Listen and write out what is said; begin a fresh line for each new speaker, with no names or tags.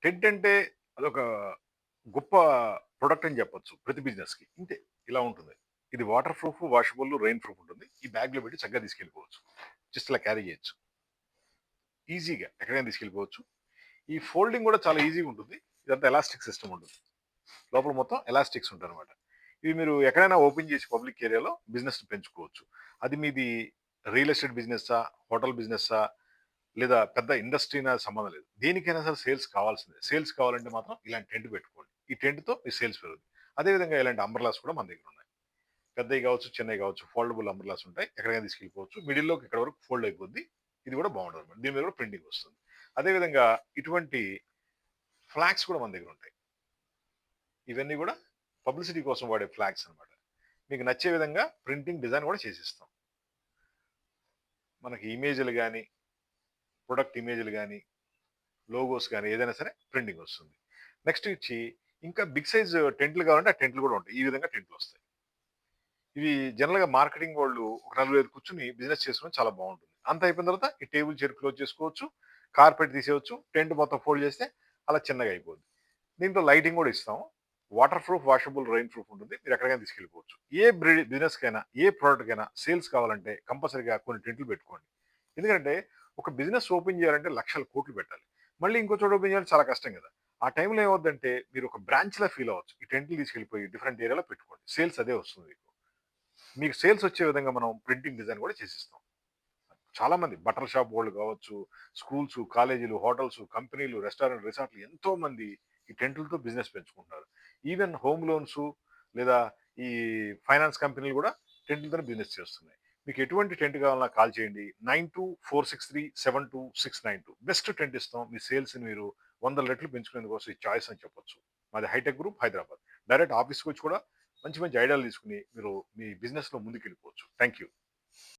Tent అంటే అదొక గొప్ప ప్రొడక్ట్ అని చెప్పొచ్చు ప్రతి బిజినెస్‌కి. ఇంతే ఇలా ఉంటుంది. ఇది water proof, washable, rain proof ఉంటుంది. ఈ బ్యాగ్‌లో పెట్టి చక్కగా తీసుకెళ్ళిపోవచ్చు. జస్ట్ ఇలా క్యారీ చేయొచ్చు. ఈజీగా ఎక్కడికైనా తీసుకెళ్ళిపోవచ్చు. ఈ ఫోల్డింగ్ కూడా చాలా ఈజీగా ఉంటుంది. ఇదంతా ఎలాస్టిక్ సిస్టమ్ ఉంటుంది. లోపల మొత్తం ఎలాస్టిక్స్ ఉంటాయన్నమాట. ఇవి మీరు ఎక్కడైనా ఓపెన్ చేసి పబ్లిక్ ఏరియాలో బిజినెస్ పెంచుకోవచ్చు. అది మీది రియల్ ఎస్టేట్ బిజినెస్సా, హోటల్ బిజినెస్సా లేదా పెద్ద ఇండస్ట్రీనా సంబంధం లేదు. దేనికైనా సరే సేల్స్ కావాల్సిందే. సేల్స్ కావాలంటే మాత్రం ఇలాంటి టెంట్ పెట్టుకోండి. ఈ టెంట్‌తో మీ సేల్స్ పెరుగుద్ది. అదే విధంగా ఇలాంటి అంబ్రెల్లాస్ కూడా మన దగ్గర ఉన్నాయి. పెద్దయి కావచ్చు, చిన్నయి కావచ్చు. ఫోల్డబుల్ అంబ్రెల్లాస్ ఉంటాయి. ఎక్కడికైనా తీసుకెళ్ళిపోవచ్చు. మిడిల్‌లోకి ఇక్కడ వరకు ఫోల్డ్ అయిపోద్ది. ఇది కూడా బాగుంటదన్నమాట. దీని మీద కూడా ప్రింటింగ్ వస్తుంది. అదే విధంగా ఇటువంటి ఫ్లాగ్స్ కూడా మన దగ్గర ఉంటాయి. ఇవన్నీ కూడా పబ్లిసిటీ కోసం వాడే ఫ్లాగ్స్ అన్నమాట. మీకు నచ్చే విధంగా ప్రింటింగ్ డిజైన్ కూడా చేసిస్తాం. మనకి ఇమేజ్‌లు గాని, ప్రొడక్ట్ ఇమేజ్‌లు గాని, లోగోస్ గాని ఏదైనా సరే ప్రింటింగ్ వస్తుంది. నెక్స్ట్ ఇచ్చి ఇంకా బిగ్ సైజ్ టెంట్లు కావాలంటే ఆ టెంట్లు కూడా ఉంటాయి. ఈ విధంగా టెంట్లొస్తాయి. ఇవి జనరల్‌గా మార్కెటింగ్ వాళ్ళు ఒక నలుగురు, ఐదుగురు కూర్చొని బిజినెస్ చేసుకోవడం చాలా బావుంటుంది. అంతా అయిపోయిన తర్వాత ఈ టేబుల్, చైర్ క్లోజ్ చేసుకోవచ్చు. కార్పెట్ తీసేయొచ్చు. టెంట్ మొత్తం ఫోల్డ్ చేస్తే అలా చిన్నగా అయిపోద్ది. దీంట్లో లైటింగ్ కూడా ఇస్తాం. Water proof, washable, rain proof ఉంటుంది. మీరు ఎక్కడికైనా తీసుకెళ్ళిపోవచ్చు. ఏ బిజినెస్‌కైనా, ఏ ప్రొడక్ట్‌కైనా సేల్స్ కావాలంటే కంపల్సరీగా కొన్ని టెంట్లు పెట్టుకోండి. ఎందుకంటే ఒక బిజినెస్ ఓపెన్ చేయాలంటే లక్షల కోట్లు పెట్టాలి. మళ్ళీ ఇంకో చోట ఓపెన్ చేయాలంటే చాలా కష్టం కదా! ఆ టైంలో ఏమవుద్దంటే మీరు ఒక బ్రాంచ్‌లా ఫీల్ అవ్వచ్చు. ఈ టెంట్లు తీసుకెళ్ళిపోయి డిఫరెంట్ ఏరియాలో పెట్టుకోండి. సేల్స్ అదే వస్తుంది మీకు. మీకు సేల్స్ వచ్చే విధంగా మనం ప్రింటింగ్ డిజైన్ కూడా చేసిస్తాం. చాలా మంది బట్టల షాప్ వాళ్ళు కావచ్చు, స్కూల్స్, కాలేజీలు, హోటల్స్, కంపెనీలు, రెస్టారెంట్, రిసార్ట్‌లు ఎంతో మంది ఈ టెంట్‌లతో బిజినెస్ పెంచుకుంటున్నారు. ఈవెన్ హోమ్ లోన్స్ లేదా ఈ ఫైనాన్స్ కంపెనీలు కూడా టెంట్‌లతోనే బిజినెస్ చేస్తున్నాయి. మీకు ఎటువంటి టెంట్ కావాలన్నా కాల్ చేయండి. 9246372692 బెస్ట్ టెంట్ ఇస్తాం. మీ సేల్స్‌ని మీరు 100 రెట్లు పెంచుకునేందుకోసం ఈ చాయిస్ అని చెప్పొచ్చు. మాది హైటెక్ గ్రూప్ హైదరాబాద్. డైరెక్ట్ ఆఫీస్‌కొచ్చి కూడా మంచి మంచి ఐడియాలు తీసుకొని మీరు మీ బిజినెస్‌లో ముందుకెళ్ళిపోవచ్చు. Thank you.